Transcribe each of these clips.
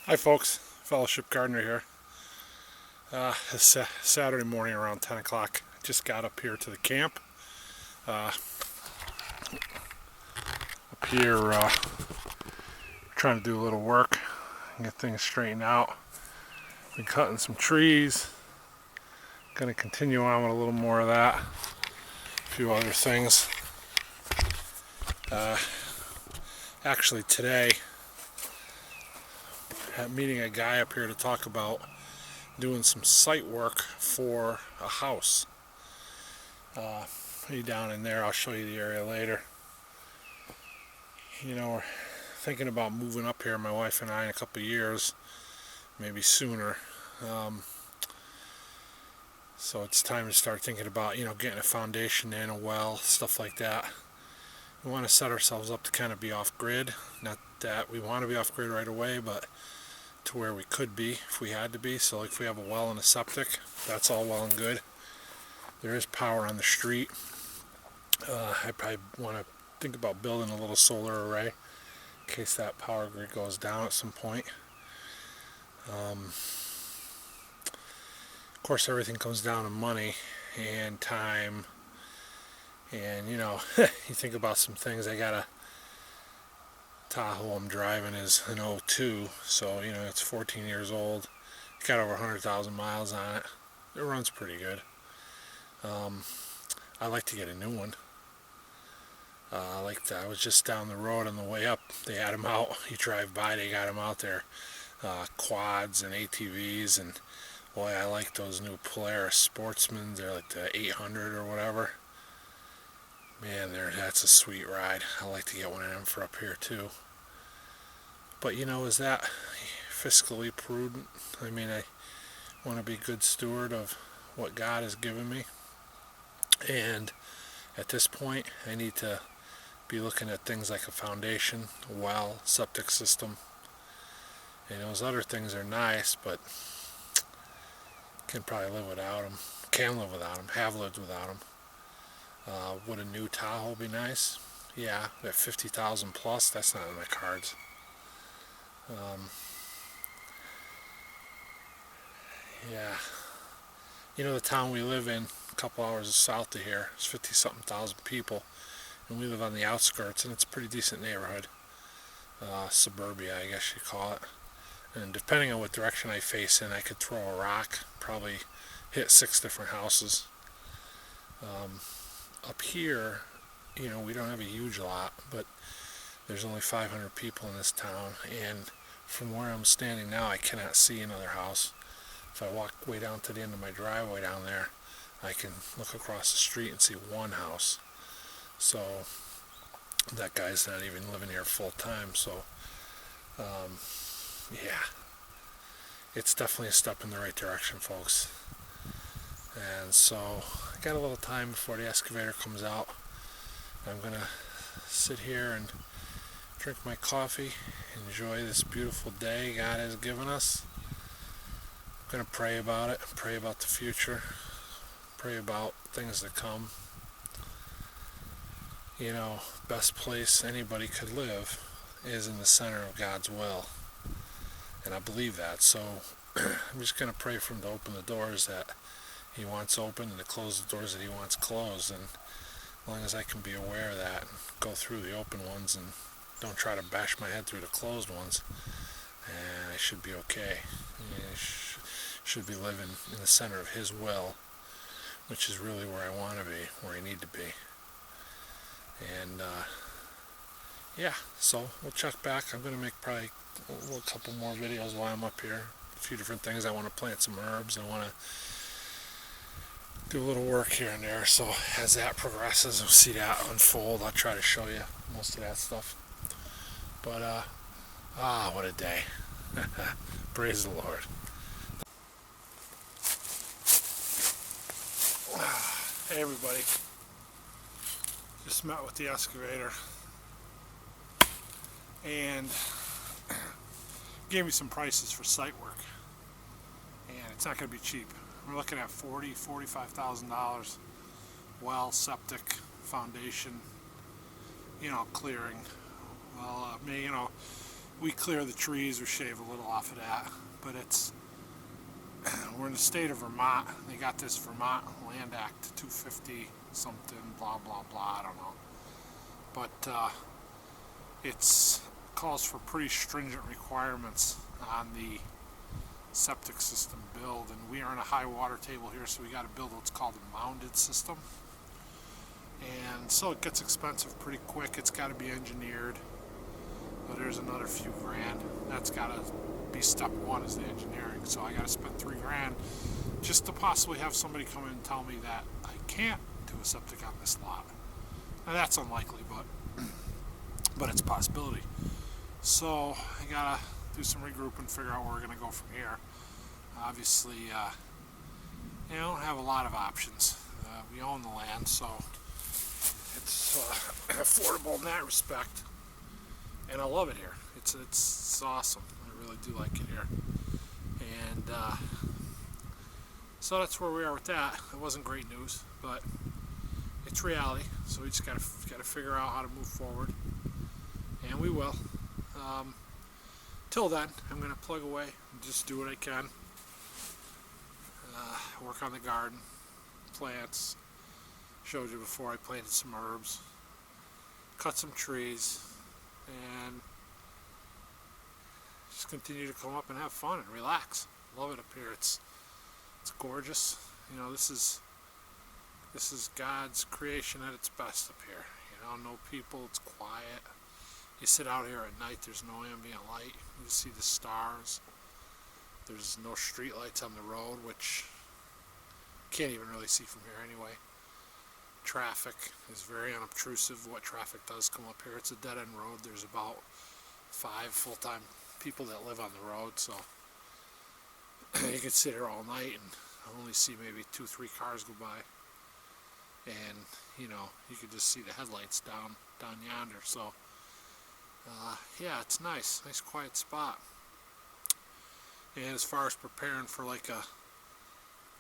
Hi folks, Fellowship Gardener here. It's Saturday morning around 10 o'clock. Just got up here to the camp. Up here trying to do a little work and get things straightened out. Been cutting some trees. Going to continue on with a little more of that. A few other things. Actually today, meeting a guy up here to talk about doing some site work for a house. Down in there, I'll show you the area later. We're thinking about moving up here, my wife and I, in a couple of years, maybe sooner. So it's time to start thinking about, getting a foundation in, a well, stuff like that. We want to set ourselves up to kind of be off-grid. Not that we want to be off-grid right away, but to where we could be if we had to be. So like if we have a well and a septic, that's all well and good. There is power on the street. I probably want to think about building a little solar array in case that power grid goes down at some point. Of course, everything comes down to money and time. And you think about some things. I got a Tahoe I'm driving is an '02, so it's 14 years old. It's got over 100,000 miles on it. It runs pretty good. I'd like to get a new one. I was just down the road on the way up. They had them out. You drive by, they got them out there. Quads and ATVs, and boy, I like those new Polaris Sportsmen. They're like the 800 or whatever. Man, that's a sweet ride. I like to get one of them for up here too. But is that fiscally prudent? I mean, I want to be a good steward of what God has given me. And at this point, I need to be looking at things like a foundation, a well, septic system. And those other things are nice, but can probably live without them. Can live without them. Have lived without them. Would a new Tahoe be nice? Yeah, at 50,000 plus, that's not in my cards. Yeah. The town we live in, a couple hours south of here, is 50-something thousand people, and we live on the outskirts, and it's a pretty decent neighborhood. Suburbia, I guess you call it. And depending on what direction I face in, I could throw a rock, probably hit 6 different houses. Up here, we don't have a huge lot, but there's only 500 people in this town, and from where I'm standing now, I cannot see another house. If I walk way down to the end of my driveway down there, I can look across the street and see one house. So that guy's not even living here full time. So yeah, it's definitely a step in the right direction, folks. And so I got a little time before the excavator comes out. I'm gonna sit here and drink my coffee, enjoy this beautiful day God has given us. I'm going to pray about it, pray about the future, pray about things to come. Best place anybody could live is in the center of God's will. And I believe that. So I'm just going to pray for Him to open the doors that He wants open and to close the doors that He wants closed. And as long as I can be aware of that and go through the open ones and don't try to bash my head through the closed ones, and I should be okay. I should be living in the center of His will, which is really where I want to be, where I need to be. And yeah, so we'll check back. I'm going to make probably a couple more videos while I'm up here. A few different things. I want to plant some herbs. I want to do a little work here and there. So as that progresses, we'll see that unfold. I'll try to show you most of that stuff. But what a day. Praise the Lord. Hey everybody. Just met with the excavator and gave me some prices for site work. And it's not going to be cheap. We're looking at $45,000. Well, septic, foundation, clearing. Well, we clear the trees or shave a little off of that. But we're in the state of Vermont. They got this Vermont Land Act 250 something, blah blah blah, I don't know. But it calls for pretty stringent requirements on the septic system build, and we are in a high water table here, so we got to build what's called a mounded system. And so it gets expensive pretty quick. It's got to be engineered. But there's another few grand. That's got to be step one, is the engineering. So I got to spend $3,000 just to possibly have somebody come in and tell me that I can't do a septic on this lot. Now that's unlikely, but it's a possibility. So I gotta do some regrouping, figure out where we're gonna go from here. Obviously, you don't have a lot of options. We own the land, so it's affordable in that respect, and I love it here. It's awesome. I really do like it here, and so that's where we are with that. It wasn't great news, but it's reality. So we just gotta figure out how to move forward, and we will. Till then, I'm gonna plug away and just do what I can. Work on the garden, plants. Showed you before, I planted some herbs, cut some trees, and just continue to come up and have fun and relax. Love it up here. It's gorgeous. You know, this is God's creation at its best up here. You know, no people, it's quiet. You sit out here at night, there's no ambient light. You see the stars. There's no street lights on the road, which you can't even really see from here anyway. Traffic is very unobtrusive. What traffic does come up here, it's a dead-end road. There's about 5 full-time people that live on the road, so you can sit here all night and only see maybe 2-3 cars go by, and you know, you can just see the headlights down yonder. So yeah, it's nice quiet spot. And as far as preparing for like a,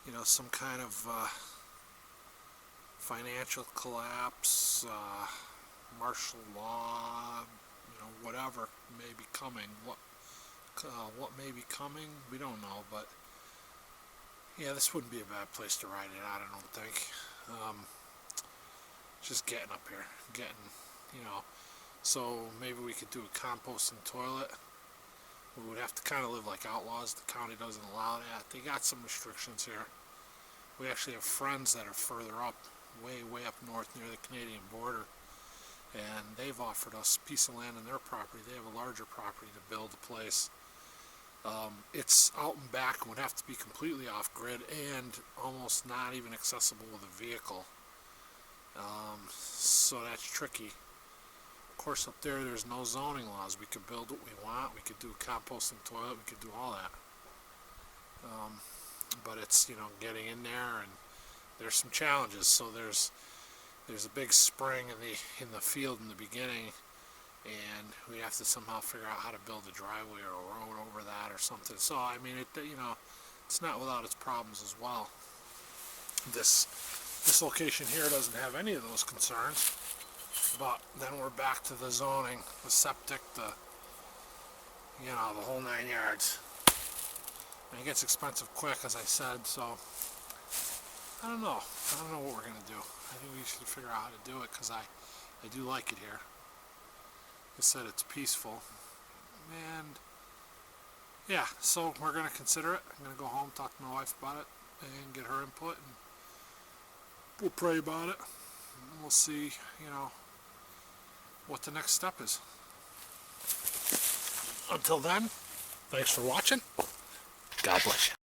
you know, some kind of financial collapse, martial law, you know, whatever may be coming, what may be coming, we don't know, but yeah, this wouldn't be a bad place to ride it out, I don't think. Just getting up here, you know, so maybe we could do a composting toilet. We would have to kind of live like outlaws. The county doesn't allow that. They got some restrictions here. We actually have friends that are further up, way up north near the Canadian border, and they've offered us a piece of land on their property. They have a larger property to build a place. It's out and back and would have to be completely off-grid and almost not even accessible with a vehicle. So that's tricky. Of course, up there's no zoning laws. We could build what we want. We could do a composting toilet. We could do all that. But it's, you know, getting in there, and there's some challenges. So there's a big spring in the field in the beginning, and we have to somehow figure out how to build a driveway or a road over that or something. So I mean, you know, it's not without its problems as well. This location here doesn't have any of those concerns, but then we're back to the zoning, the septic, you know, the whole 9 yards. And it gets expensive quick, as I said, so I don't know what we're going to do. I think we should figure out how to do it, because I do like it here. Like I said, it's peaceful, and yeah, so we're going to consider it. I'm going to go home, talk to my wife about it, and get her input, and we'll pray about it, and we'll see, you know, what the next step is. Until then, thanks for watching. God bless you.